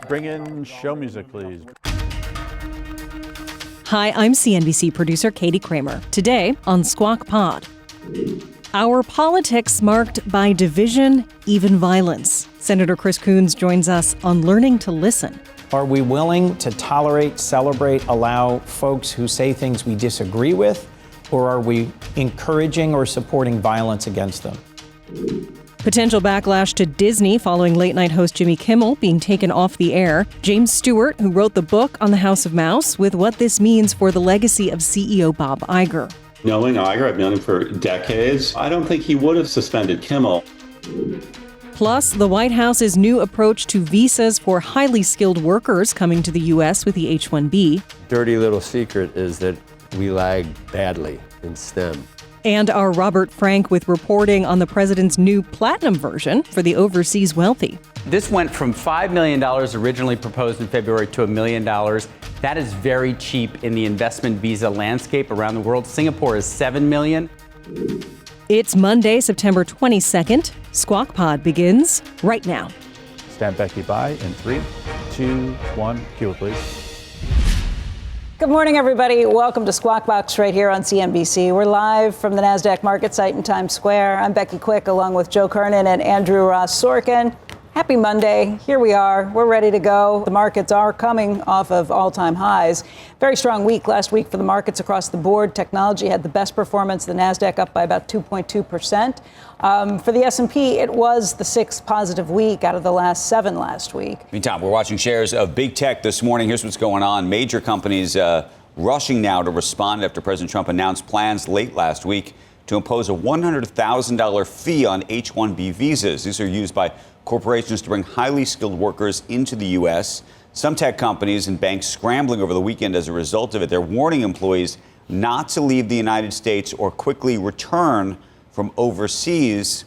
Bring in show music, please. Hi, I'm CNBC producer Katie Kramer. Today on Squawk Pod. Our politics marked by division, even violence. Senator Chris Coons joins us on learning to listen. Are we willing to tolerate, celebrate, allow folks who say things we disagree with, or are we encouraging or supporting violence against them? Potential backlash to Disney following late-night host Jimmy Kimmel being taken off the air. James Stewart, who wrote the book on the House of Mouse, with what this means for the legacy of CEO Bob Iger. Knowing Iger, I've known him for decades. I don't think he would have suspended Kimmel. Plus, the White House's new approach to visas for highly skilled workers coming to the U.S. with the H-1B. Dirty little secret is that we lag badly in STEM. And our Robert Frank with reporting on the president's new platinum version for the overseas wealthy. This went from $5 million originally proposed in February to $1 million. That is very cheap in the investment visa landscape around the world. Singapore is $7 million. It's Monday, September 22nd. Squawk Pod begins right now. Stand Becky by in 3, 2, 1. Cue it, please. Good morning, everybody. Welcome to Squawk Box right here on CNBC. We're live from the NASDAQ market site in Times Square. I'm Becky Quick, along with Joe Kernen and Andrew Ross Sorkin. Happy Monday. Here we are. We're ready to go. The markets are coming off of all-time highs. Very strong week last week for the markets across the board. Technology had the best performance. The NASDAQ up by about 2.2%. For the S&P, it was the sixth positive week out of the last 7 last week. Meantime, we're watching shares of big tech this morning. Here's what's going on. Major companies rushing now to respond after President Trump announced plans late last week to impose a $100,000 fee on H-1B visas. These are used by corporations to bring highly skilled workers into the U.S. Some tech companies and banks scrambling over the weekend as a result of it. They're warning employees not to leave the United States or quickly return from overseas.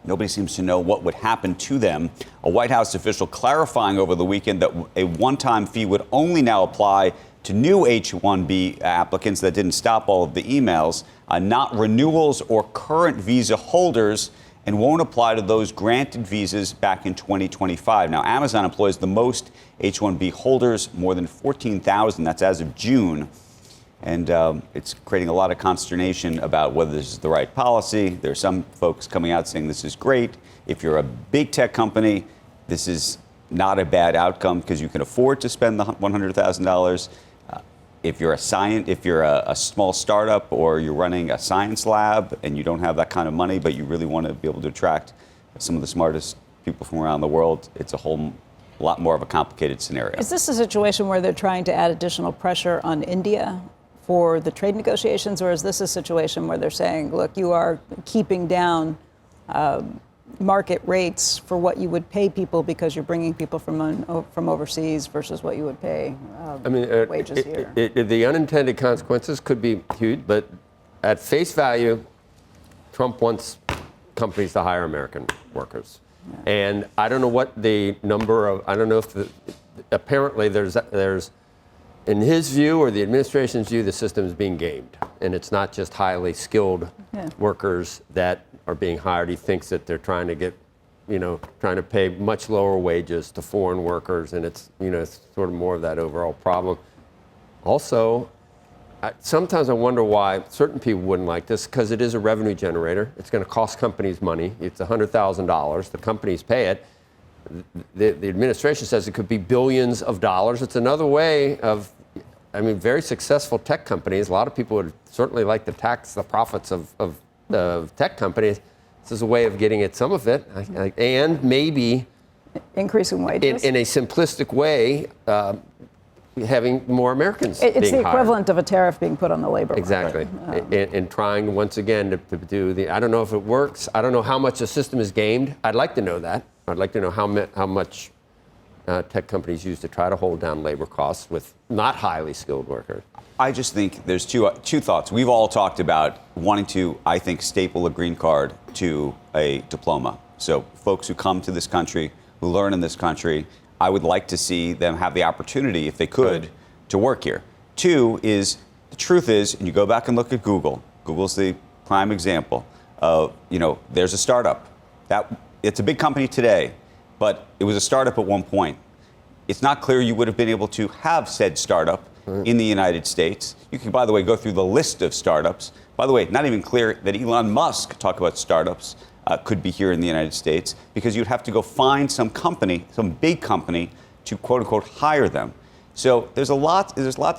Nobody seems to know what would happen to them. A White House official clarifying over the weekend that a one-time fee would only now apply to new H-1B applicants. That didn't stop all of the emails, not renewals or current visa holders, and won't apply to those granted visas back in 2025. Now, Amazon employs the most H-1B holders, more than 14,000. That's as of June. And it's creating a lot of consternation about whether this is the right policy. There's some folks coming out saying this is great. If you're a big tech company, this is not a bad outcome because you can afford to spend the $100,000. If you're a small startup or you're running a science lab and you don't have that kind of money, but you really want to be able to attract some of the smartest people from around the world, it's a whole lot more of a complicated scenario. Is this a situation where they're trying to add additional pressure on India for the trade negotiations, or is this a situation where they're saying, look, you are keeping down market rates for what you would pay people because you're bringing people from overseas versus what you would pay wages here? The unintended consequences could be huge, but at face value, Trump wants companies to hire American workers. Yeah. And I don't know what the number of, I don't know if apparently there's, in his view or the administration's view, the system is being gamed. And it's not just highly skilled workers that are being hired. He thinks that they're trying to get, trying to pay much lower wages to foreign workers. And it's, it's sort of more of that overall problem. Also, sometimes I wonder why certain people wouldn't like this, because it is a revenue generator. It's going to cost companies money. It's $100,000. The companies pay it. The administration says it could be billions of dollars. It's another way of, very successful tech companies. A lot of people would certainly like to tax the profits of tech companies. This is a way of getting at some of it, and maybe increasing wages in a simplistic way. Having more Americans it's being the equivalent hired. of a tariff being put on the labor exactly market. And trying once again to do the, I don't know if it works. I don't know how much the system is gamed. I'd like to know that. I'd like to know how much tech companies use to try to hold down labor costs with not highly skilled workers. I just think there's two thoughts. We've all talked about wanting to, I think, staple a green card to a diploma. So folks who come to this country, who learn in this country, I would like to see them have the opportunity, if they could, to work here. Two is, the truth is, and you go back and look at Google. Google's the prime example of, there's a startup. It's a big company today, but it was a startup at one point. It's not clear you would have been able to have said startup in the United States. You can, by the way, go through the list of startups. By the way, not even clear that Elon Musk, talk about startups, could be here in the United States, because you'd have to go find some company, some big company, to quote unquote hire them. So there's lots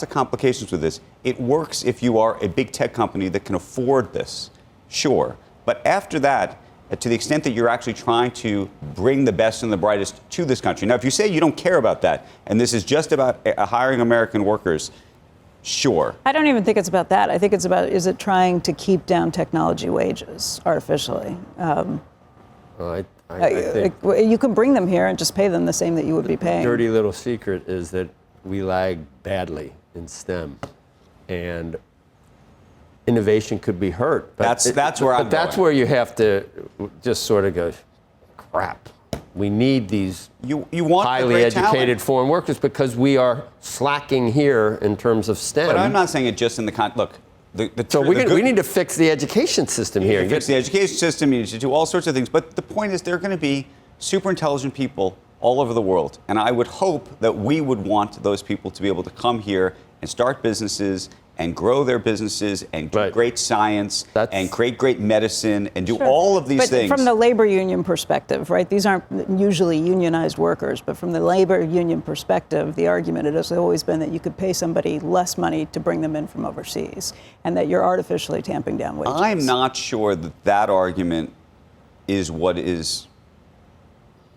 of complications with this. It works if you are a big tech company that can afford this, sure. But after that, to the extent that you're actually trying to bring the best and the brightest to this country. Now, if you say you don't care about that, and this is just about hiring American workers, sure. I don't even think it's about that. I think it's about, is it trying to keep down technology wages artificially? I think You can bring them here and just pay them the same that you would be paying. dirty little secret is that we lag badly in STEM, and innovation could be hurt. That's where I'm That's going. where you have to just sort of go, crap. We need these You want the highly great educated talent. foreign workers because we are slacking here in terms of STEM. But I'm not saying it just in the look. So we need to fix the education system here. You need to fix the education system. You need to do all sorts of things. But the point is, there are going to be super intelligent people all over the world, and I would hope that we would want those people to be able to come here and start businesses and grow their businesses and do great science and create great medicine and do all of these things. But from the labor union perspective, right? These aren't usually unionized workers, but from the labor union perspective, the argument has always been that you could pay somebody less money to bring them in from overseas, and that you're artificially tamping down wages. I'm not sure that that argument is what is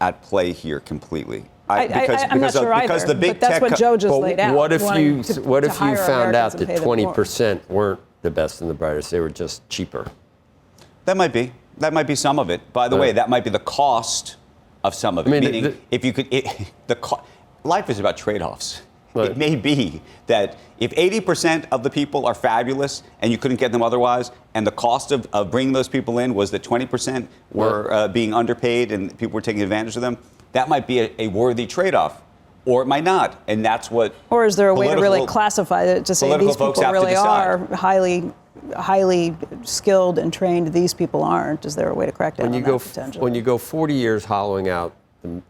at play here completely. I'm not sure either, the big but that's tech what Joe just laid out. What if you found out that that 20% weren't the best and the brightest? They were just cheaper. That might be some of it. By the way, that might be the cost of some of it. Meaning, if you could, life is about trade-offs. Right. It may be that if 80% of the people are fabulous and you couldn't get them otherwise, and the cost of bringing those people in was that 20% were being underpaid and people were taking advantage of them, that might be a worthy trade-off. Or it might not, and that's what. Or is there a way to really classify it to say these people really are highly skilled and trained? These people aren't. Is there a way to crack down on that potentially? When you go 40 years hollowing out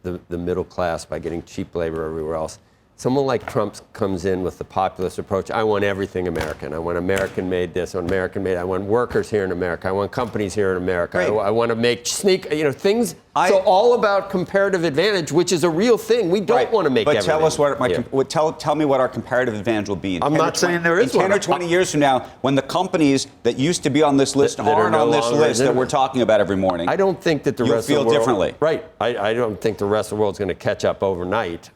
the middle class by getting cheap labor everywhere else, someone like Trump comes in with the populist approach. I want everything American. I want American-made this, I want American-made. I want workers here in America. I want companies here in America. I want to make things. So all about comparative advantage, which is a real thing. We don't want to make everything. But tell me what our comparative advantage will be in I'm not saying there is one. 10 or 20 years from now, when the companies that used to be on this list aren't on this list that we're talking about every morning. I don't think that the rest of the world feel differently. Right. I don't think the rest of the world is going to catch up overnight.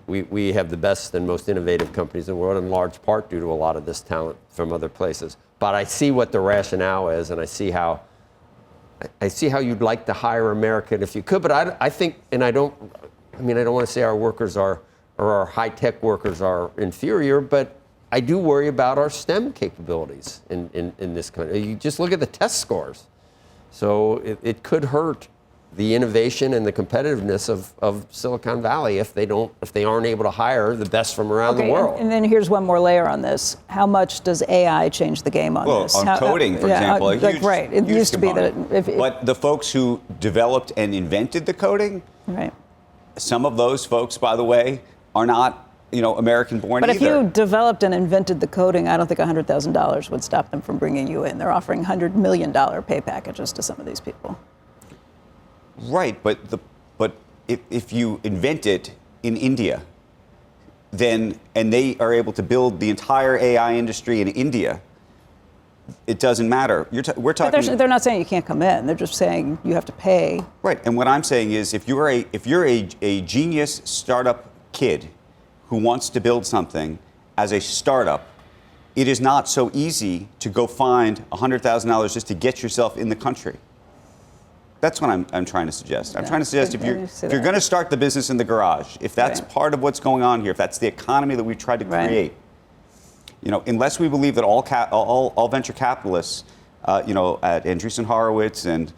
We have the best and most innovative companies in the world, in large part due to a lot of this talent from other places. But I see what the rationale is, and I see how you'd like to hire American if you could. But I think, and I don't want to say our workers or our high-tech workers are inferior, but I do worry about our STEM capabilities in this country. You just look at the test scores. So it could hurt the innovation and the competitiveness of Silicon Valley if they aren't able to hire the best from around the world. And then here's one more layer on this. How much does AI change the game on this? On coding, for example, it used to be that. But the folks who developed and invented the coding, some of those folks, by the way, are not American-born either. But if you developed and invented the coding, I don't think $100,000 would stop them from bringing you in. They're offering $100 million pay packages to some of these people. Right, but if you invent it in India, and they are able to build the entire AI industry in India, it doesn't matter. We're talking. But they're not saying you can't come in. They're just saying you have to pay. Right, and what I'm saying is, if you're a genius startup kid who wants to build something as a startup, it is not so easy to go find $100,000 just to get yourself in the country. That's what I'm trying to suggest. I'm trying to suggest if you're going to start the business in the garage, if that's part of what's going on here, if that's the economy that we've tried to create, unless we believe that all venture capitalists, at Andreessen Horowitz and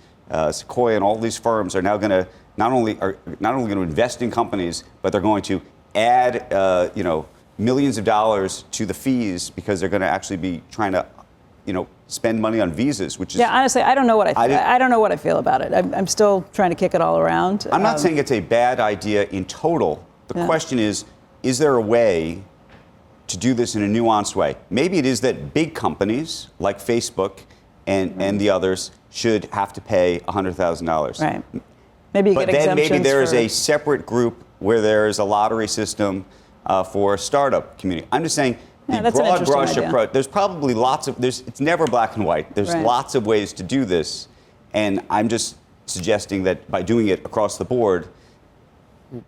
Sequoia and all these firms are now going to not only going to invest in companies, but they're going to add millions of dollars to the fees because they're going to actually be trying to spend money on visas, which is honestly, I don't know what I don't know what I feel about it. I'm still trying to kick it all around. I'm not saying it's a bad idea in total. The question is there a way to do this in a nuanced way? Maybe it is that big companies like Facebook and the others should have to pay $100,000. Right. Maybe you but get then exemptions maybe there is for- a separate group where there is a lottery system for a startup community. I'm just saying the that's an broad interesting brush idea. approach. There's probably it's never black and white. There's Right. lots of ways to do this, and I'm just suggesting that by doing it across the board,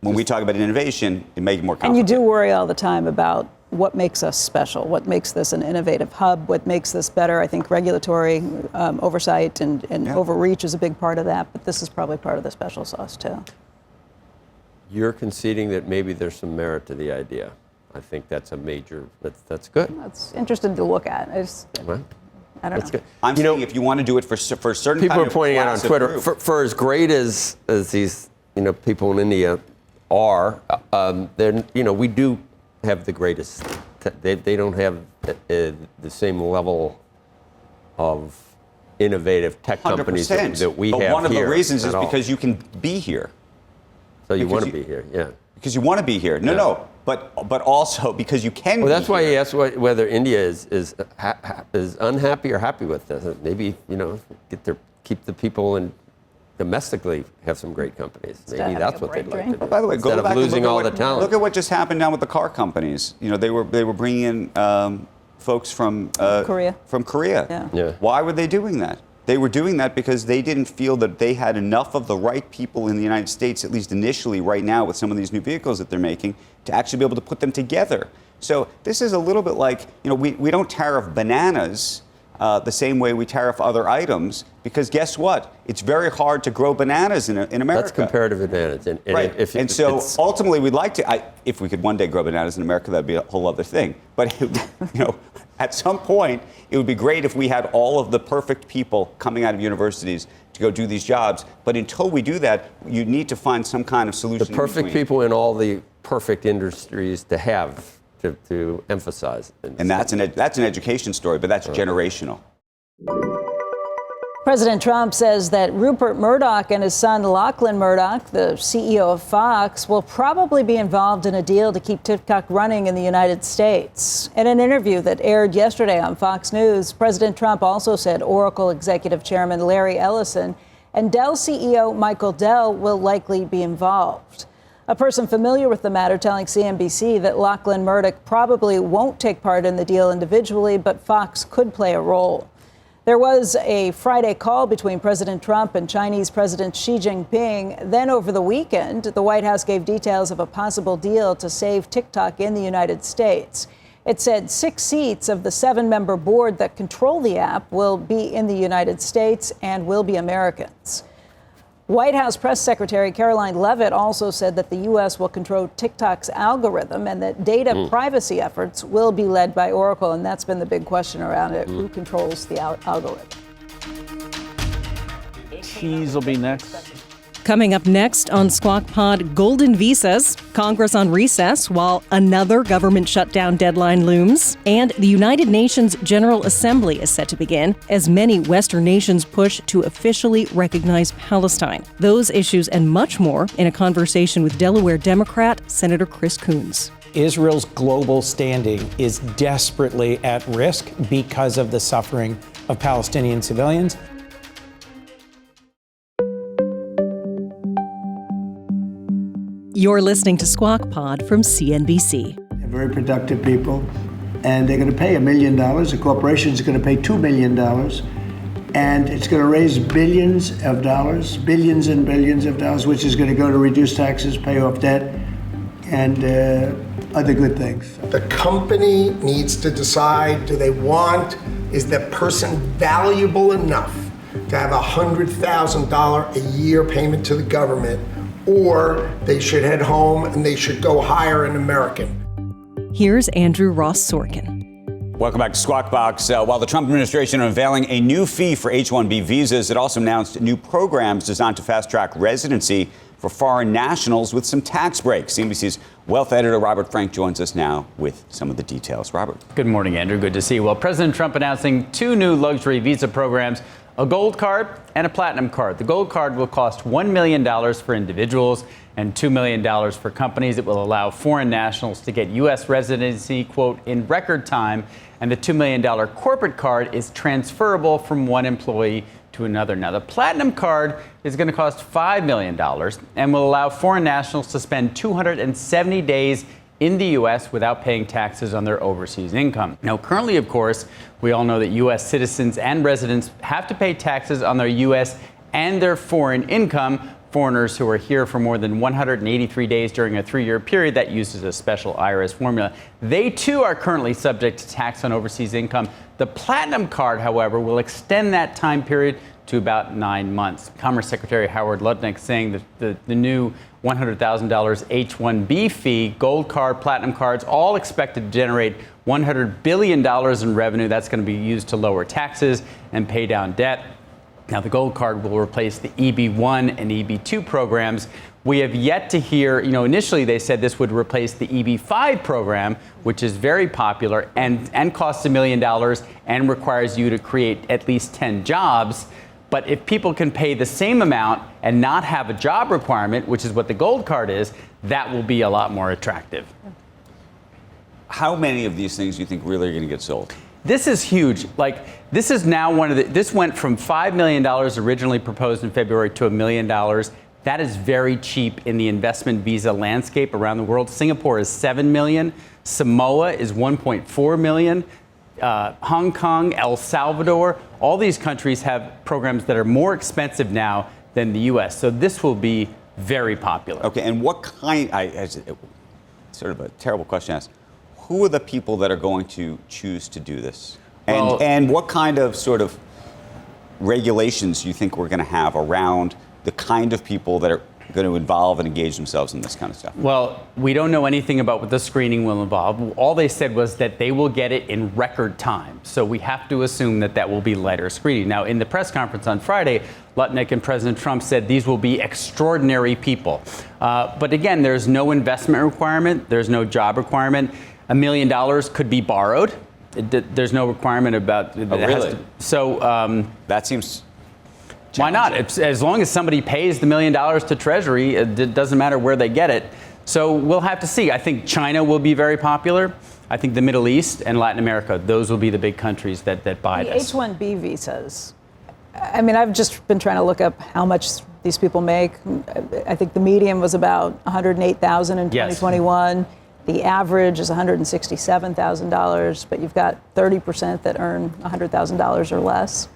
when we talk about innovation, it makes it more And you complicated. do worry all the time about what makes us special, what makes this an innovative hub, what makes this better. I think regulatory oversight and overreach is a big part of that, but this is probably part of the special sauce too. You're conceding that maybe there's some merit to the idea. I think that's a major, that's good. It's interesting to look at. Right? I don't That's know. good. I'm saying if you want to do it for a certain People kind are of pointing out on class of Twitter, group. for as great as these people in India are, we do have the greatest. They don't have the same level of innovative tech companies 100%. that we but have one of the here reasons is at all. because you can be here. So you because want to you- be here, yeah. Because you want to be here. No, but also because you can Well, be that's why here. he asked whether India is unhappy or happy with this. Maybe keep the people in domestically have some great companies. Maybe having that's a what they'd break like to do. By the way, go Instead back of and losing look at all what, the talent. Look at what just happened now with the car companies. They were bringing in folks from Korea. From Korea. Yeah. Why were they doing that? They were doing that because they didn't feel that they had enough of the right people in the United States, at least initially, right now, with some of these new vehicles that they're making, to actually be able to put them together. So this is a little bit like, we don't tariff bananas the same way we tariff other items, because guess what? It's very hard to grow bananas in America. That's comparative advantage. And Right. if so it's- ultimately, we'd like to, if we could one day grow bananas in America, that'd be a whole other thing. But, at some point, it would be great if we had all of the perfect people coming out of universities to go do these jobs. But until we do that, you need to find some kind of solution. the perfect people in all the perfect industries to have, to emphasize. And that's an education story, but that's generational. President Trump says that Rupert Murdoch and his son Lachlan Murdoch, the CEO of Fox, will probably be involved in a deal to keep TikTok running in the United States. In an interview that aired yesterday on Fox News, President Trump also said Oracle Executive Chairman Larry Ellison and Dell CEO Michael Dell will likely be involved. A person familiar with the matter telling CNBC that Lachlan Murdoch probably won't take part in the deal individually, but Fox could play a role. There was a Friday call between President Trump and Chinese President Xi Jinping. Then over the weekend, the White House gave details of a possible deal to save TikTok in the United States. It said 6 seats of the 7-member board that control the app will be in the United States and will be Americans. White House Press Secretary Caroline Leavitt also said that the U.S. will control TikTok's algorithm and that data privacy efforts will be led by Oracle. And that's been the big question around it. Who controls the algorithm? Cheese will be next. Coming up next on Squawk Pod, golden visas, Congress on recess while another government shutdown deadline looms, and the United Nations General Assembly is set to begin as many Western nations push to officially recognize Palestine. Those issues and much more in a conversation with Delaware Democrat Senator Chris Coons. Israel's global standing is desperately at risk because of the suffering of Palestinian civilians. You're listening to Squawk Pod from CNBC. They're very productive people, and they're going to pay $1 million. The corporation is going to pay $2 million, and it's going to raise billions of dollars, billions and billions of dollars, which is going to go to reduce taxes, pay off debt, and other good things. The company needs to decide, is that person valuable enough to have a $100,000 a year payment to the government, or they should head home and they should go hire an American. Here's Andrew Ross Sorkin. Welcome back to Squawk Box. While the Trump administration is unveiling a new fee for H-1B visas, it also announced new programs designed to fast-track residency for foreign nationals with some tax breaks. CNBC's wealth editor Robert Frank joins us now with some of the details. Robert. Good morning, Andrew. Good to see you. Well, President Trump announcing 2 new luxury visa programs, a gold card and a platinum card. The gold card will cost $1 million for individuals and $2 million for companies. It will allow foreign nationals to get U.S. residency, quote, in record time. And the $2 million corporate card is transferable from one employee to another. Now, the Platinum card is going to cost $5 million and will allow foreign nationals to spend 270 days in the U.S. without paying taxes on their overseas income. Now, currently, of course, we all know that U.S. citizens and residents have to pay taxes on their U.S. and their foreign income. Foreigners who are here for more than 183 days during a 3-year period that uses a special IRS formula. They, too, are currently subject to tax on overseas income. The Platinum card, however, will extend that time period to about 9 months. Commerce Secretary Howard Lutnick saying that the new $100,000 H-1B fee, gold card, platinum cards, all expected to generate $100 billion in revenue. That's going to be used to lower taxes and pay down debt. Now, the gold card will replace the EB1 and EB2 programs. We have yet to hear, initially they said this would replace the EB5 program, which is very popular and costs $1 million and requires you to create at least 10 jobs. But if people can pay the same amount and not have a job requirement, which is what the gold card is, that will be a lot more attractive. How many of these things do you think really are going to get sold? This is huge. This is now this went from $5 million originally proposed in February to $1 million. That is very cheap in the investment visa landscape around the world. Singapore is $7 million. Samoa is $1.4 million. Hong Kong, El Salvador, all these countries have programs that are more expensive now than the U.S. So this will be very popular. Okay, and what kind, sort of a terrible question to ask, who are the people that are going to choose to do this? And what kind of sort of regulations do you think we're going to have around the kind of people that are going to involve and engage themselves in this kind of stuff? Well, we don't know anything about what the screening will involve. All they said was that they will get it in record time. So we have to assume that that will be lighter screening. Now, in the press conference on Friday, Lutnick and President Trump said these will be extraordinary people. But again, there's no investment requirement. There's no job requirement. $1 million could be borrowed. There's no requirement about it. Really? That seems. Why not? As long as somebody pays the $1 million to Treasury, it doesn't matter where they get it. So we'll have to see. I think China will be very popular. I think the Middle East and Latin America, those will be the big countries that buy this. The H-1B visas. I mean, I've just been trying to look up how much these people make. I think the median was about $108,000 in 2021. Yes. The average is $167,000, but you've got 30% that earn $100,000 or less.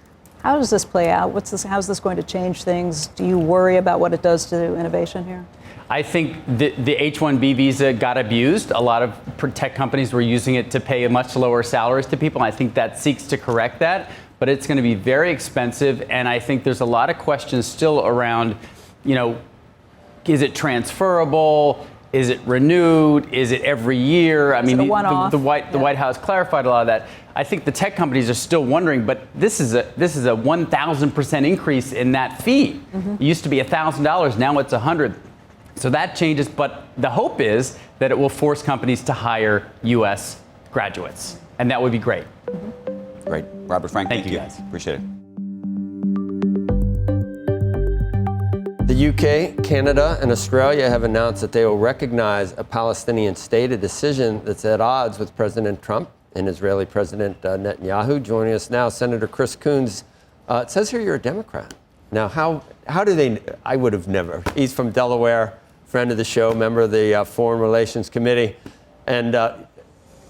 How does this play out? How's this going to change things? Do you worry about what it does to innovation here? I think the H-1B visa got abused. A lot of tech companies were using it to pay much lower salaries to people. I think that seeks to correct that, but it's going to be very expensive. And I think there's a lot of questions still around, is it transferable? Is it renewed? Is it every year? I mean, the White House clarified a lot of that. I think the tech companies are still wondering, but this is a 1,000% increase in that fee. Mm-hmm. It used to be $1,000, now it's $100. So that changes, but the hope is that it will force companies to hire U.S. graduates, and that would be great. Mm-hmm. Great. Robert Frank, thank you guys. Appreciate it. The UK, Canada, and Australia have announced that they will recognize a Palestinian state, a decision that's at odds with President Trump and Israeli President Netanyahu. Joining us now, Senator Chris Coons. It says here you're a Democrat. Now, how do they? I would have never. He's from Delaware, friend of the show, member of the Foreign Relations Committee. And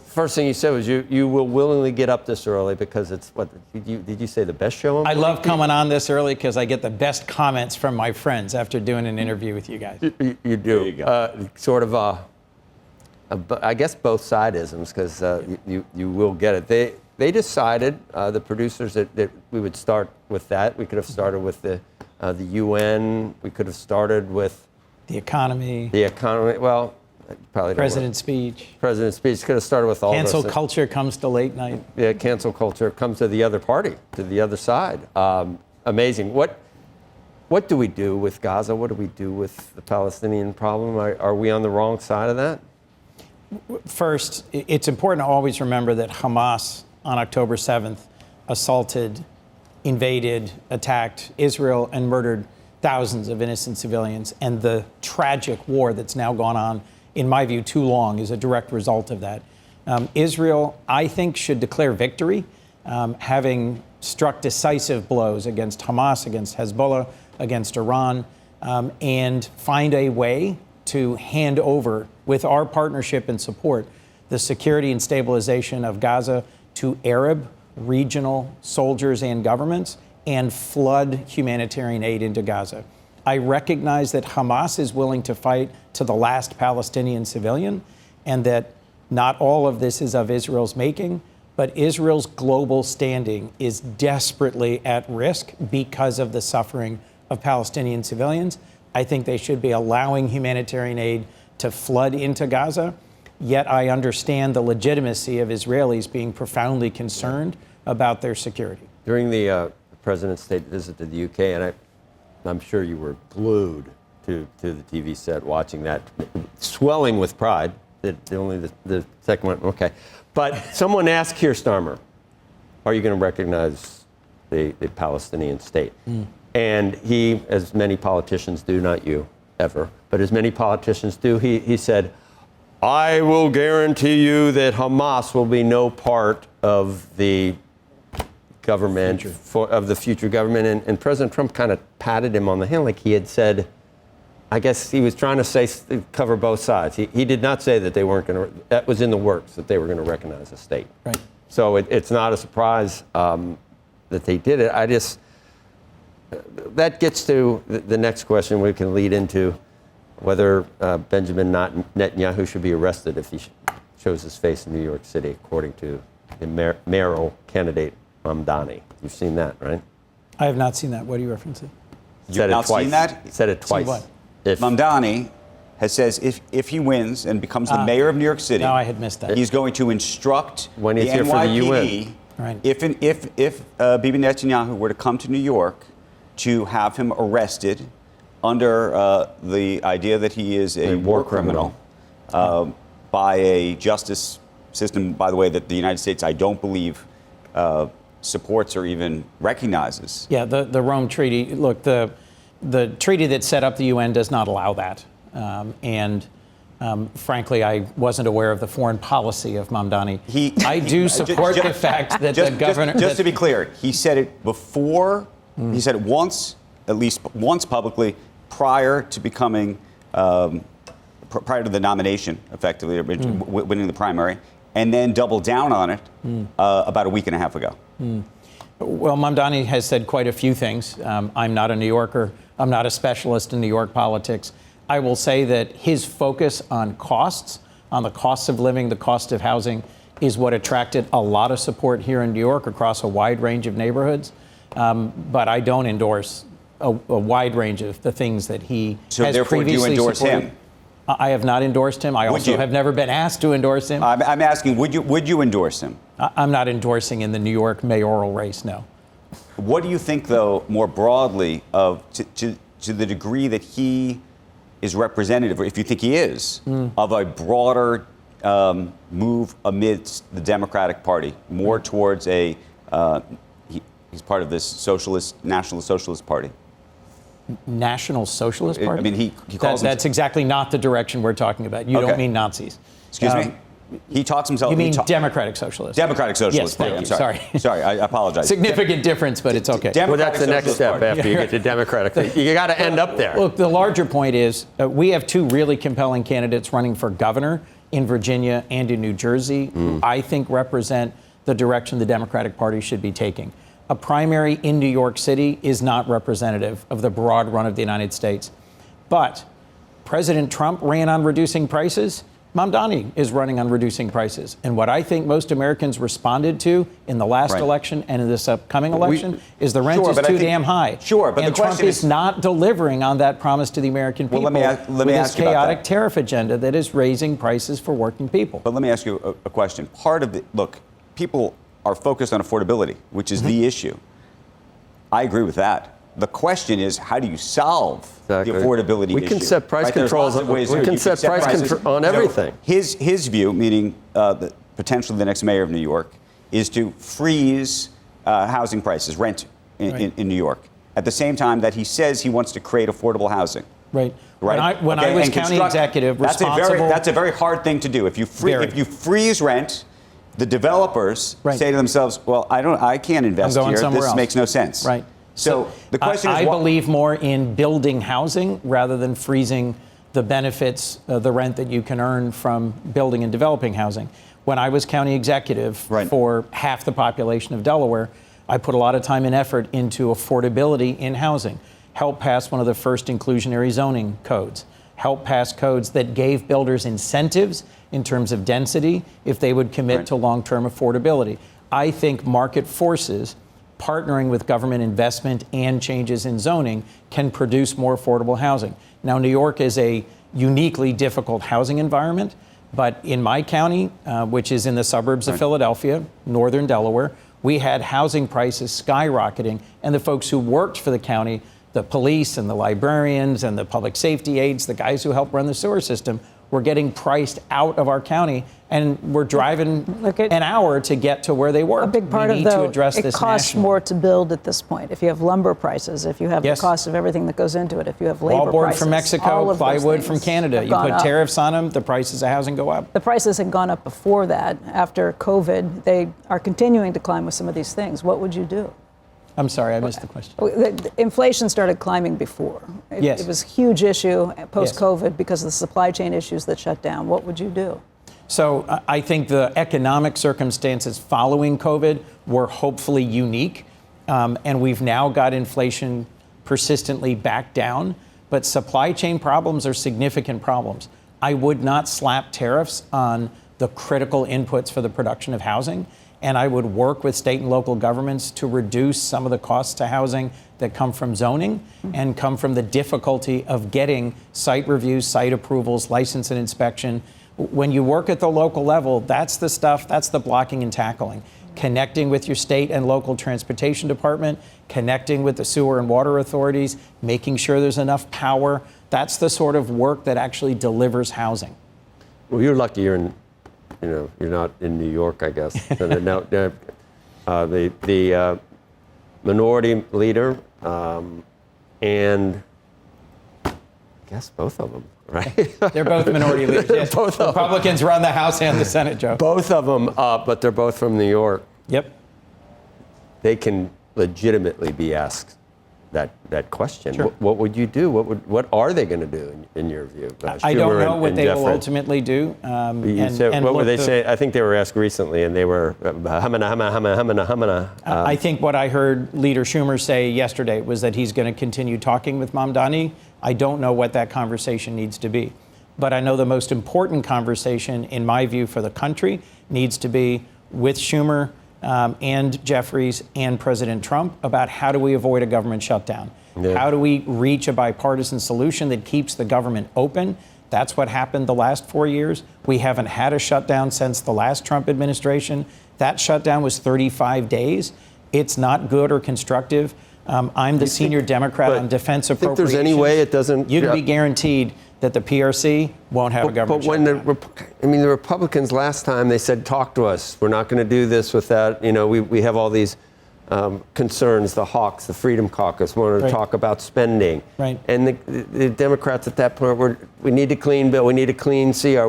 first thing you said was you will willingly get up this early because it's what did you say, the best show on I love coming on this early because I get the best comments from my friends after doing an interview with you guys. You do. There you go. Sort of I guess both side-isms because you will get it. They decided, the producers, that we would start with that. We could have started with the UN. We could have started with the economy. Well, probably President's speech. President's speech could have started with all cancel those. Culture comes to late night. Yeah, cancel culture comes to the other party, to the other side. Amazing. What do we do with Gaza? What do we do with the Palestinian problem? Are we on the wrong side of that? First, it's important to always remember that Hamas on October 7th assaulted, invaded, attacked Israel, and murdered thousands of innocent civilians, and the tragic war that's now gone on, in my view, too long, is a direct result of that. Israel, I think, should declare victory, having struck decisive blows against Hamas, against Hezbollah, against Iran, and find a way to hand over, with our partnership and support, the security and stabilization of Gaza to Arab, regional soldiers and governments, and flood humanitarian aid into Gaza. I recognize that Hamas is willing to fight to the last Palestinian civilian, and that not all of this is of Israel's making, but Israel's global standing is desperately at risk because of the suffering of Palestinian civilians. I think they should be allowing humanitarian aid to flood into Gaza, yet I understand the legitimacy of Israelis being profoundly concerned about their security. During the president's state visit to the UK, and I'm sure you were glued to the TV set watching that, swelling with pride. The second one, okay. But someone asked Keir Starmer, are you going to recognize the Palestinian state? And he, as many politicians do, not you ever, but as many politicians do, he said, I will guarantee you that Hamas will be no part of the government, of the future government. And President Trump kind of patted him on the hand like he had said, I guess he was trying to say, cover both sides. He did not say that they weren't going to, that was in the works, that they were going to recognize a state. Right. So it's not a surprise that they did it. That gets to the next question we can lead into, whether Benjamin Netanyahu should be arrested if he shows his face in New York City, according to the mayoral candidate Mamdani. You've seen that, right? I have not seen that. What are you referencing? You've not seen that? He said it twice. Seen what? Mamdani says if he wins and becomes the mayor of New York City, no, I had missed that. He's going to instruct when he's the here NYPD, for the UN. Right. if Bibi Netanyahu were to come to New York, to have him arrested under the idea that he is a war criminal by a justice system, by the way, that the United States, I don't believe, supports or even recognizes. Yeah, the Rome Treaty. Look, the treaty that set up the UN does not allow that. Frankly, I wasn't aware of the foreign policy of Mamdani. I do support the fact that the governor... Just to be clear, he said it before, he said it once, at least once publicly, prior to becoming, prior to the nomination, effectively, winning the primary, and then doubled down on it about a week and a half ago. Well, Mamdani has said quite a few things. I'm not a New Yorker. I'm not a specialist in New York politics. I will say that his focus on costs, on the costs of living, the cost of housing, is what attracted a lot of support here in New York across a wide range of neighborhoods. But I don't endorse a wide range of the things that he has therefore, do you previously endorse supported. him? I have not endorsed him. I also have never been asked to endorse him. I'm asking, would you endorse him? I'm not endorsing in the New York mayoral race, no. What do you think, though, more broadly, of to the degree that he is representative, or if you think he is, of a broader move amidst the Democratic Party, more towards he's part of this National Socialist Party? National Socialist Party? I mean, he calls that's exactly not the direction we're talking about. You don't mean Nazis. Excuse me? He talks himself... You mean Democratic Socialist? Democratic Socialist. Yes, thank you. Sorry. Sorry, I apologize. Significant difference, but it's okay. Well, that's the next step after you get to Democratic. You got to end up there. Look, the larger point is we have two really compelling candidates running for governor in Virginia and in New Jersey who I think represent the direction the Democratic Party should be taking. A primary in New York City is not representative of the broad run of the United States. But President Trump ran on reducing prices. Mamdani is running on reducing prices. And what I think most Americans responded to in the last election and in this upcoming election is the rent is too damn high. Sure, but and the question Trump is not delivering on that promise to the American people let me with ask his you about chaotic that. tariff agenda that is raising prices for working people. But let me ask you a question. Part of look, people are focused on affordability, which is the issue. I agree with that. The question is, how do you solve the affordability issue? We can set price controls. We can set price control on everything. His view, meaning potentially the next mayor of New York, is to freeze housing prices, rent in New York. at the same time that he says he wants to create affordable housing. Right. Right. When I was county executive, that's a very hard thing to do. If you freeze rent, the developers say to themselves, "Well, I can't invest here. This makes no sense." Right. So the question is, I believe more in building housing rather than freezing the benefits, the rent that you can earn from building and developing housing. When I was county executive for half the population of Delaware, I put a lot of time and effort into affordability in housing. Helped pass one of the first inclusionary zoning codes. Helped pass codes that gave builders incentives in terms of density if they would commit to long-term affordability. I think market forces, partnering with government investment and changes in zoning, can produce more affordable housing. Now, New York is a uniquely difficult housing environment, but in my county, which is in the suburbs of Philadelphia, northern Delaware, we had housing prices skyrocketing, and the folks who worked for the county, the police and the librarians and the public safety aides, the guys who help run the sewer system, were getting priced out of our county, and we're driving an hour to get to where they work. A big part we need to address this it costs nationally. more to build at this point. If you have lumber prices, if you have the cost of everything that goes into it, if you have labor Wallboard prices, from Mexico, plywood from Canada. You put tariffs on them, the prices of housing go up. The prices had gone up before that. After COVID, they are continuing to climb with some of these things. What would you do? I'm sorry, I missed the question. The inflation started climbing before. It was a huge issue post-COVID because of the supply chain issues that shut down. What would you do? So I think the economic circumstances following COVID were hopefully unique, and we've now got inflation persistently back down, but supply chain problems are significant problems. I would not slap tariffs on the critical inputs for the production of housing, and I would work with state and local governments to reduce some of the costs to housing that come from zoning and come from the difficulty of getting site reviews, site approvals, license and inspection. When you work at the local level, that's the stuff, that's the blocking and tackling. Connecting with your state and local transportation department, connecting with the sewer and water authorities, making sure there's enough power. That's the sort of work that actually delivers housing. Well, you're lucky you're not in New York, I guess. Now, the minority leader and I guess both of them, right? They're both minority leaders. Yes. Both Republicans run the House and the Senate, Joe. Both of them, but they're both from New York. Yep. They can legitimately be asked that question. Sure. What would you do? What are they going to do in your view? I don't know what they will ultimately do. What were they saying? I think they were asked recently, and they were I think what I heard Leader Schumer say yesterday was that he's going to continue talking with Mamdani. I don't know what that conversation needs to be. But I know the most important conversation, in my view, for the country needs to be with Schumer and Jeffries and President Trump about how do we avoid a government shutdown? Yeah. How do we reach a bipartisan solution that keeps the government open? That's what happened the last 4 years. We haven't had a shutdown since the last Trump administration. That shutdown was 35 days. It's not good or constructive. I'm the senior Democrat on defense appropriations. Think there's any way it doesn't? You can be guaranteed that the PRC won't have a government shutdown. But when the Republicans last time, they said, talk to us. We're not going to do this without, we have all these concerns, the Hawks, the Freedom Caucus, wanted to talk about spending. Right. And the Democrats at that point we need a clean bill, we need a clean CR,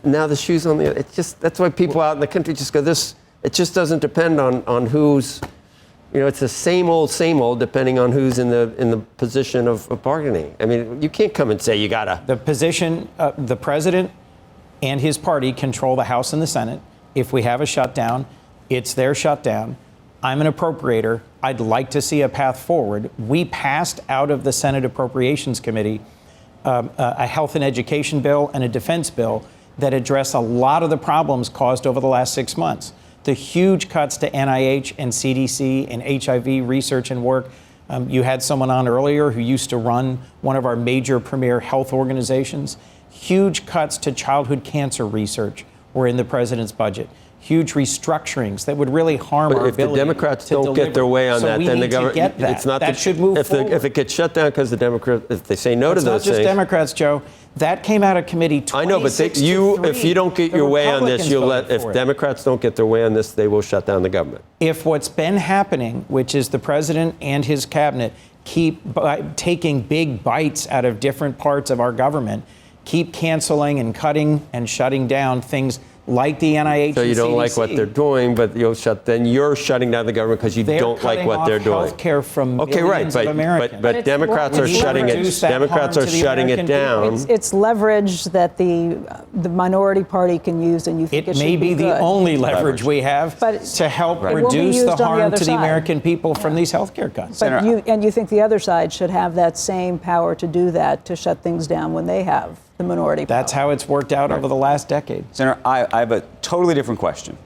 now the shoe's on the other. That's why people out in the country just go, it just doesn't depend on who's, it's the same old, depending on who's in the position of bargaining. I mean, you can't come and say you gotta. The position, the president and his party control the House and the Senate. If we have a shutdown, it's their shutdown. I'm an appropriator. I'd like to see a path forward. We passed out of the Senate Appropriations Committee a health and education bill and a defense bill that address a lot of the problems caused over the last 6 months. The huge cuts to NIH and CDC and HIV research and work. You had someone on earlier who used to run one of our major premier health organizations. Huge cuts to childhood cancer research were in the president's budget. huge restructurings that would really harm our If the ability Democrats to don't deliver. get their way on So that, we then the need to government, get that. it's not that should move forward. If it gets shut down because the Democrats, if they say no to It's not those just things. Democrats, Joe. That came out of committee 26 I know, but to if you don't get The your way on this, Republicans if voted for it. Democrats don't get their way on this, they will shut down the government. If what's been happening, which is the president and his cabinet, keep taking big bites out of different parts of our government, keep canceling and cutting and shutting down things like the NIH. So you and don't CDC. like what they're doing, but you're shutting down the government because you don't like what they're doing. Healthcare from Okay, right, millions of Americans. but Democrats are shutting it. Democrats are shutting it down. It's leverage that the minority party can use, and you think it should may be the good. only leverage we have But to help it will be reduce used the on the harm other to the side. American people from these healthcare cuts. But you think the other side should have that same power to do that, to shut things down when they have the minority power. That's how it's worked out over the last decade. Senator, I have a totally different question,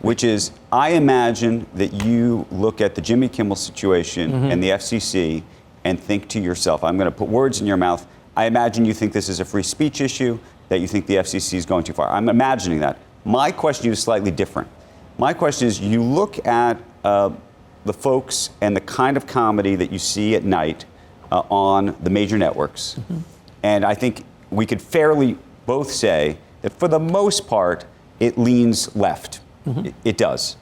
which is I imagine that you look at the Jimmy Kimmel situation and the FCC and think to yourself, I'm going to put words in your mouth, I imagine you think this is a free speech issue, that you think the FCC is going too far. I'm imagining that. My question is slightly different. My question is, you look at the folks and the kind of comedy that you see at night on the major networks, and I think we could fairly both say that for the most part, it leans left. It does.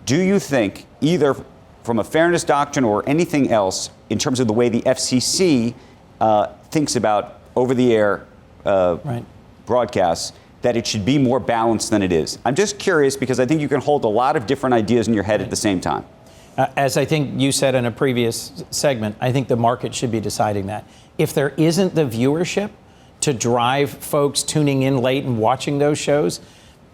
Do you think, either from a fairness doctrine or anything else, in terms of the way the FCC thinks about over-the-air broadcasts, that it should be more balanced than it is? I'm just curious because I think you can hold a lot of different ideas in your head at the same time. As I think you said in a previous segment, I think the market should be deciding that. If there isn't the viewership to drive folks tuning in late and watching those shows,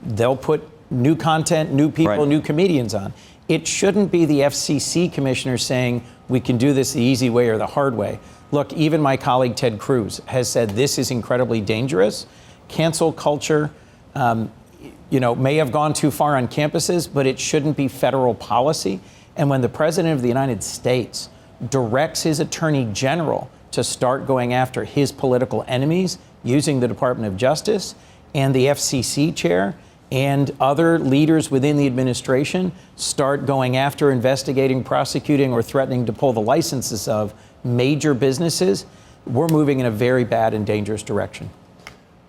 they'll put new content, new people, new comedians on. It shouldn't be the FCC commissioner saying we can do this the easy way or the hard way. Look, even my colleague Ted Cruz has said this is incredibly dangerous. Cancel culture, may have gone too far on campuses, but it shouldn't be federal policy. And when the president of the United States directs his attorney general to start going after his political enemies using the Department of Justice, and the FCC chair and other leaders within the administration start going after, investigating, prosecuting, or threatening to pull the licenses of major businesses, we're moving in a very bad and dangerous direction.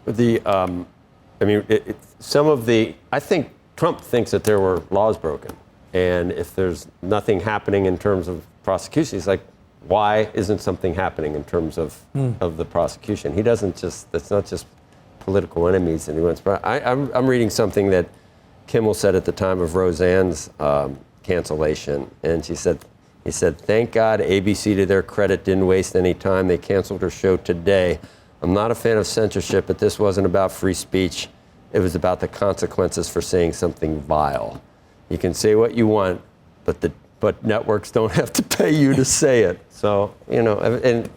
I think Trump thinks that there were laws broken. And if there's nothing happening in terms of prosecution, he's like, why isn't something happening in terms of the prosecution? He doesn't that's not just political enemies that he wants. But I'm reading something that Kimmel said at the time of Roseanne's cancellation. And he said, thank God ABC, to their credit, didn't waste any time. They canceled her show today. I'm not a fan of censorship, but this wasn't about free speech. It was about the consequences for saying something vile. You can say what you want, but networks don't have to pay you to say it. So, and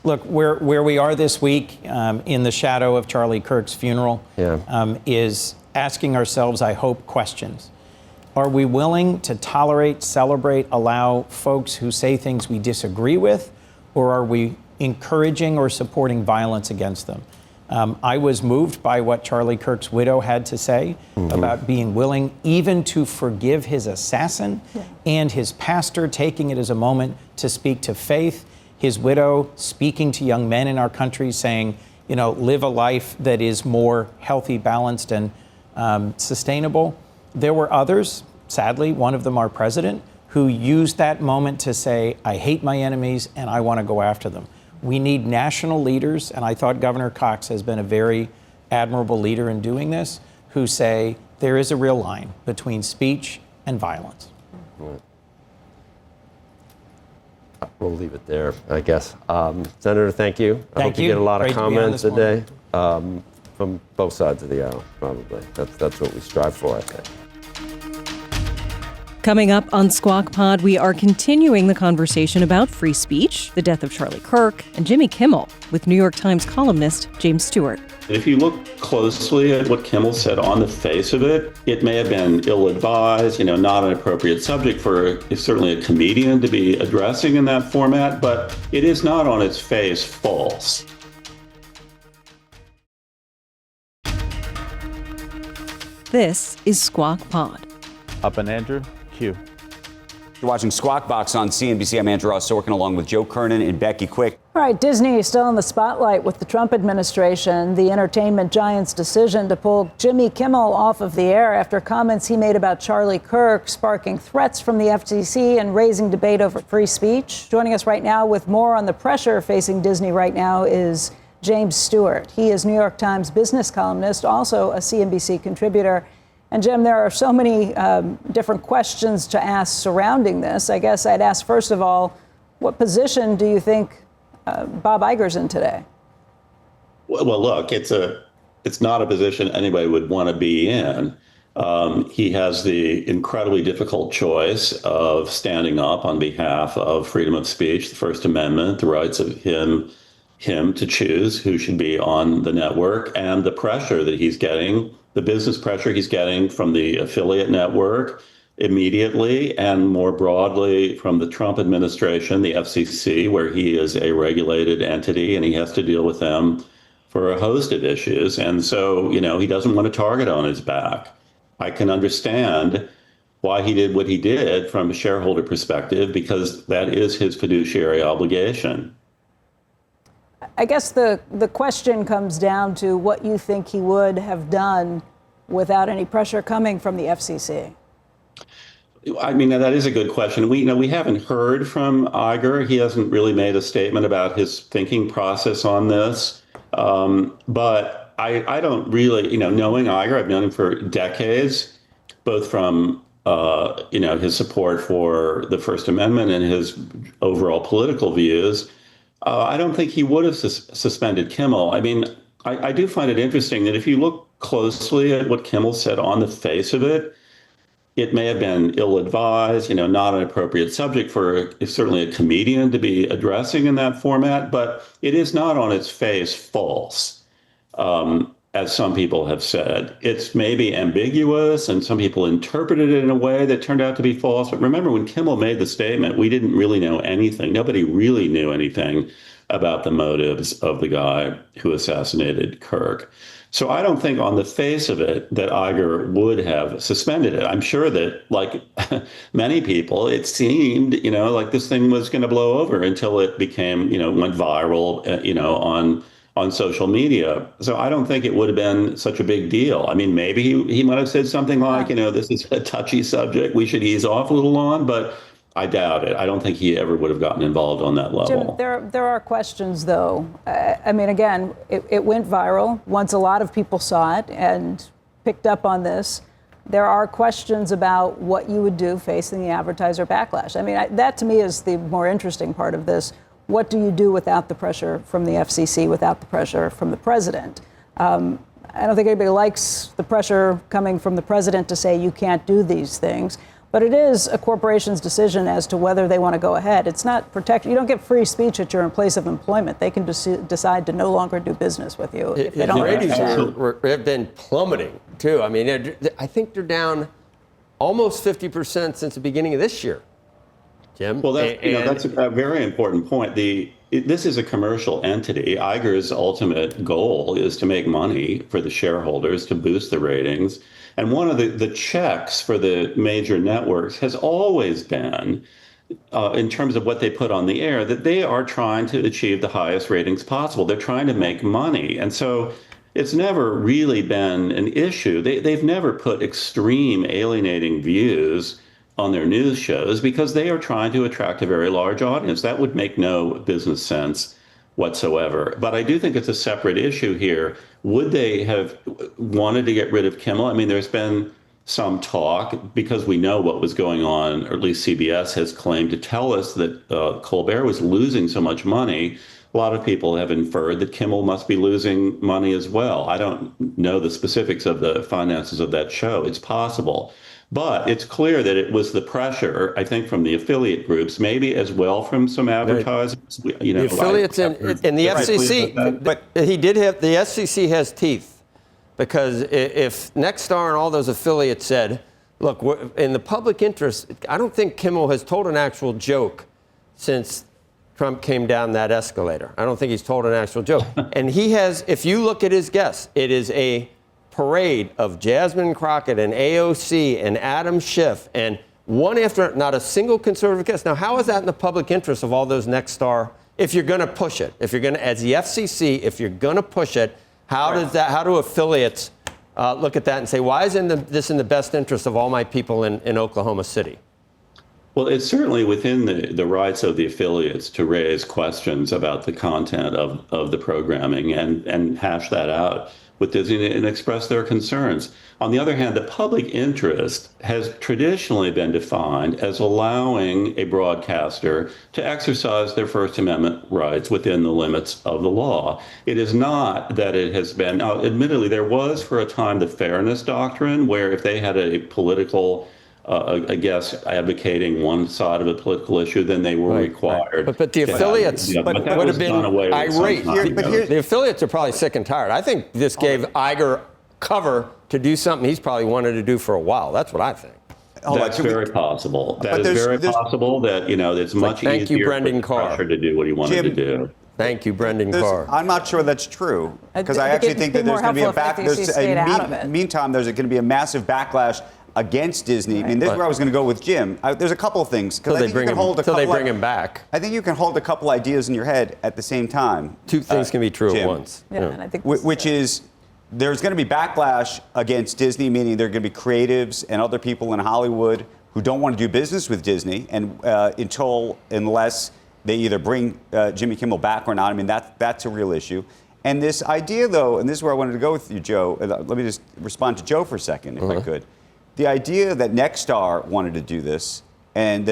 look, where we are this week in the shadow of Charlie Kirk's funeral is asking ourselves, I hope, questions. Are we willing to tolerate, celebrate, allow folks who say things we disagree with, or are we encouraging or supporting violence against them? I was moved by what Charlie Kirk's widow had to say about being willing even to forgive his assassin and his pastor taking it as a moment to speak to faith. His widow speaking to young men in our country saying, live a life that is more healthy, balanced, and sustainable. There were others, sadly, one of them our president, who used that moment to say, I hate my enemies and I want to go after them. We need national leaders, and I thought Governor Cox has been a very admirable leader in doing this, who say there is a real line between speech and violence. We'll leave it there, I guess. Senator, thank you. I hope you get a lot of Great to be on comments this today from both sides of the aisle, probably. That's what we strive for, I think. Coming up on Squawk Pod, we are continuing the conversation about free speech, the death of Charlie Kirk, and Jimmy Kimmel with New York Times columnist James Stewart. If you look closely at what Kimmel said on the face of it, it may have been ill-advised, not an appropriate subject for certainly a comedian to be addressing in that format, but it is not on its face false. This is Squawk Pod. Up and Andrew, Q. You're watching Squawk Box on CNBC. I'm Andrew Ross Sorkin along with Joe Kernen and Becky Quick. All right, Disney is still in the spotlight with the Trump administration. The entertainment giant's decision to pull Jimmy Kimmel off of the air after comments he made about Charlie Kirk, sparking threats from the FCC and raising debate over free speech. Joining us right now with more on the pressure facing Disney right now is James Stewart. He is New York Times business columnist, also a CNBC contributor. And Jim, there are so many different questions to ask surrounding this. I guess I'd ask, first of all, what position do you think Bob Iger's in today? Well, look, it's not a position anybody would want to be in. He has the incredibly difficult choice of standing up on behalf of freedom of speech, the First Amendment, the rights of him to choose who should be on the network, and the pressure that he's getting, the business pressure he's getting from the affiliate network immediately, and more broadly from the Trump administration, the FCC, where he is a regulated entity and he has to deal with them for a host of issues. And so, he doesn't want a target on his back. I can understand why he did what he did from a shareholder perspective, because that is his fiduciary obligation. I guess the question comes down to what you think he would have done without any pressure coming from the FCC. I mean, that is a good question. We haven't heard from Iger. He hasn't really made a statement about his thinking process on this. But I don't really, knowing Iger, I've known him for decades, both from, his support for the First Amendment and his overall political views. I don't think he would have suspended Kimmel. I mean, I do find it interesting that if you look closely at what Kimmel said on the face of it, it may have been ill-advised, not an appropriate subject for certainly a comedian to be addressing in that format, but it is not on its face false, as some people have said. It's maybe ambiguous, and some people interpreted it in a way that turned out to be false. But remember, when Kimmel made the statement, we didn't really know anything. Nobody really knew anything about the motives of the guy who assassinated Kirk. So I don't think on the face of it that Iger would have suspended it. I'm sure that, like many people, it seemed, like this thing was going to blow over until it became, went viral, on social media. So I don't think it would have been such a big deal. I mean, maybe he might have said something like, this is a touchy subject we should ease off a little on, but I doubt it. I don't think he ever would have gotten involved on that level. Jim, there are questions, though. I mean, again, it went viral once a lot of people saw it and picked up on this. There are questions about what you would do facing the advertiser backlash. I mean, that to me is the more interesting part of this. What do you do without the pressure from the FCC, without the pressure from the president? I don't think anybody likes the pressure coming from the president to say you can't do these things. But it is a corporation's decision as to whether they want to go ahead. It's not protected. You don't get free speech at your place of employment. They can decide to no longer do business with you if they don't. Ratings have been plummeting, too. I mean, I think they're down almost 50% since the beginning of this year. Jim? Well, that's a very important point. This is a commercial entity. Iger's ultimate goal is to make money for the shareholders, to boost the ratings. And one of the checks for the major networks has always been, in terms of what they put on the air, that they are trying to achieve the highest ratings possible. They're trying to make money. And so it's never really been an issue. They've never put extreme alienating views on their news shows because they are trying to attract a very large audience. That would make no business sense whatsoever. But I do think it's a separate issue here. Would they have wanted to get rid of Kimmel? I mean, there's been some talk, because we know what was going on, or at least CBS has claimed to tell us that Colbert was losing so much money. A lot of people have inferred that Kimmel must be losing money as well. I don't know the specifics of the finances of that show. It's possible. But it's clear that it was the pressure, I think, from the affiliate groups, maybe as well from some advertisers. The affiliates and the FCC, but he did have, the FCC has teeth, because if Nexstar and all those affiliates said, look, in the public interest, I don't think Kimmel has told an actual joke since Trump came down that escalator. I don't think he's told an actual joke. And he has, if you look at his guests, it is a parade of Jasmine Crockett and AOC and Adam Schiff and one after not a single conservative guest. Now, how is that in the public interest of all those next star? If you're going to push it, if you're going to, as the FCC, if you're going to push it, how do affiliates look at that and say, why isn't this in the best interest of all my people in Oklahoma City? Well, it's certainly within the rights of the affiliates to raise questions about the content of the programming and hash that out with Disney and express their concerns. On the other hand, the public interest has traditionally been defined as allowing a broadcaster to exercise their First Amendment rights within the limits of the law. It is not that it has been, now, admittedly, there was for a time the fairness doctrine, where if they had a political I guess, advocating one side of a political issue, then they were required. But the affiliates would have been irate. The affiliates are probably sick and tired. I think this gave Iger cover to do something he's probably wanted to do for a while. That's what I think. That's very possible. That is very possible that, it's much easier for Crusher to do what he wanted to do. Thank you, Brendan Carr. I'm not sure that's true, because I actually think that there's going to be a meantime, there's going to be a massive backlash against Disney. I mean, this is where I was going to go with Jim. There's a couple of things. Until they bring him back. I think you can hold a couple ideas in your head at the same time. Two things can be true Jim, at once. And I think which is, there's going to be backlash against Disney, meaning there are going to be creatives and other people in Hollywood who don't want to do business with Disney, and unless they either bring Jimmy Kimmel back or not. I mean, that's a real issue. And this idea, though, and this is where I wanted to go with you, Joe. Let me just respond to Joe for a second, if I could. The idea that Nexstar wanted to do this, and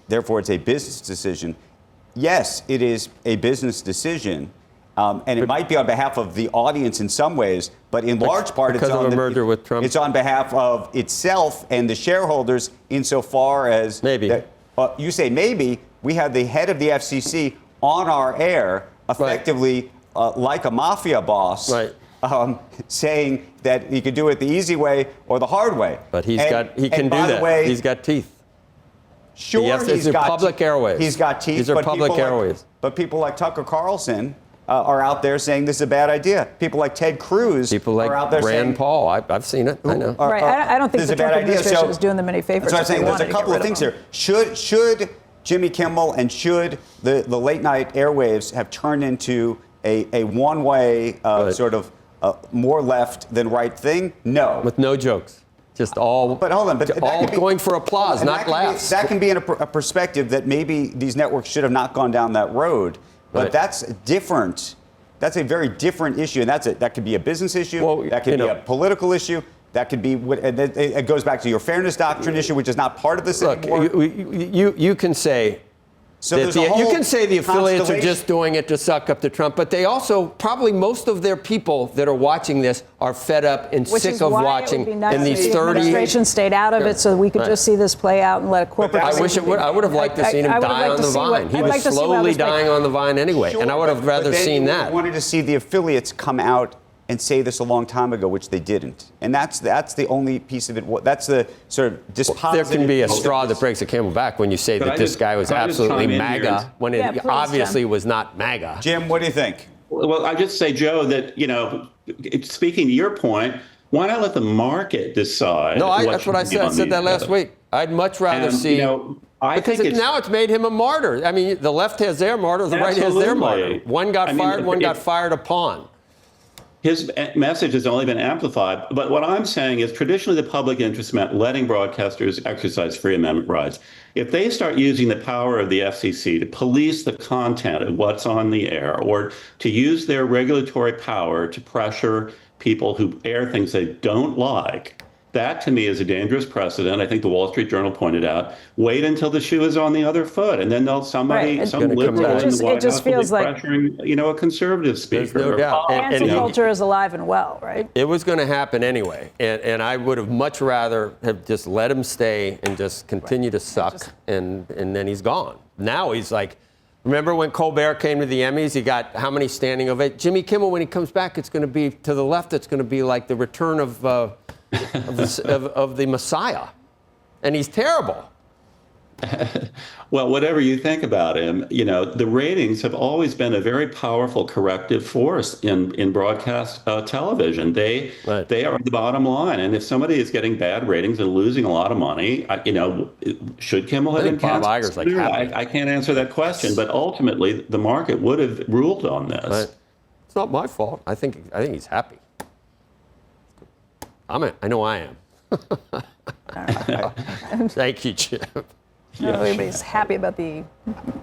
therefore it's a business decision. Yes, it is a business decision, and it might be on behalf of the audience in some ways, but in large part it's on merger with Trump. It's on behalf of itself and the shareholders, insofar as you say maybe. We had the head of the FCC on our air, effectively like a mafia boss. Saying that he could do it the easy way or the hard way. But he can do that. He's got teeth. Sure, he's got public airways. He's got teeth. These are public airways. But people like Tucker Carlson are out there saying this is a bad idea. People like Ted Cruz are out there saying... Rand Paul. I've seen it. I know. I don't think the Trump administration is doing them any favors. That's what I'm saying. There's a couple of things here. Should Jimmy Kimmel and should the late night airwaves have turned into a one-way sort of more left than right thing? No. With no jokes. Just all. But hold on. But all going for applause, not laughs. That can be in a perspective that maybe these networks should have not gone down that road. But that's different. That's a very different issue, and that could be a business issue. That could be a political issue. That could be. It goes back to your fairness doctrine issue, which is not part of this anymore. You can say. So you can say the affiliates are just doing it to suck up to Trump, but they also, probably most of their people that are watching this are fed up and sick of watching in these 30. The administration stayed out of it so we could just see this play out and let a corporate. I would have liked to see him die on the vine. He was slowly dying on the vine anyway, and I would have rather seen that. I wanted to see the affiliates come out and say this a long time ago, which they didn't. And that's the only piece of it. That's the sort of dispositive. There can be a straw that breaks a camel back when you say that this guy was absolutely MAGA when it obviously was not MAGA. Jim, what do you think? Well, I just say, Joe, that, speaking to your point, why not let the market decide? No, that's what I said. I said that last week. I'd much rather see. Because now it's made him a martyr. I mean, the left has their martyr, the right has their martyr. One got fired, one got fired upon. His message has only been amplified. But what I'm saying is traditionally the public interest meant letting broadcasters exercise free amendment rights. If they start using the power of the FCC to police the content of what's on the air, or to use their regulatory power to pressure people who air things they don't like, that to me is a dangerous precedent. I think the Wall Street Journal pointed out, wait until the shoe is on the other foot, and then some liberal in the White House will be pressuring, a conservative speaker. There's no doubt. Cancel culture is alive and well, right? It was going to happen anyway, and I would have much rather have just let him stay and just continue to suck, and then he's gone. Now he's like, remember when Colbert came to the Emmys, he got how many standing ovations? Jimmy Kimmel, when he comes back, it's going to be to the left. It's going to be like the return of the Messiah, and he's terrible. Well, whatever you think about him, the ratings have always been a very powerful corrective force in broadcast television. They are the bottom line. And if somebody is getting bad ratings and losing a lot of money, should Kimmel have been Bob canceled? Iger's happy. I can't answer that question, but ultimately the market would have ruled on this. Right. It's not my fault. I think he's happy. I know I am. Thank you, Chip. Everybody's happy about the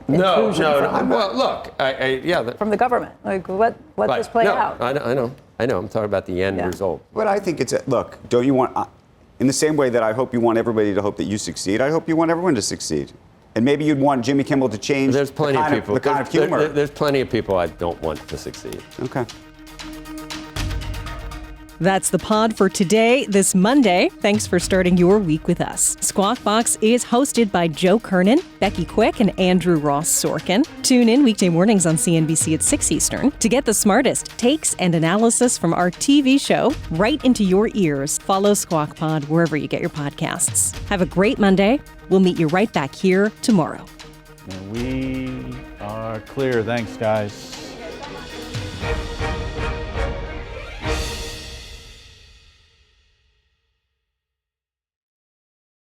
No. intrusion Well, look, from the government. Like, let this play out. I know. I'm talking about the end result. But I think look, don't you want, in the same way that I hope you want everybody to hope that you succeed, I hope you want everyone to succeed. And maybe you'd want Jimmy Kimmel to change There's plenty of people. the kind of humor. There's plenty of people I don't want to succeed. Okay. That's the pod for today, this Monday. Thanks for starting your week with us. Squawk Box is hosted by Joe Kernen, Becky Quick, and Andrew Ross Sorkin. Tune in weekday mornings on CNBC at 6 Eastern to get the smartest takes and analysis from our TV show right into your ears. Follow Squawk Pod wherever you get your podcasts. Have a great Monday. We'll meet you right back here tomorrow. And we are clear. Thanks, guys.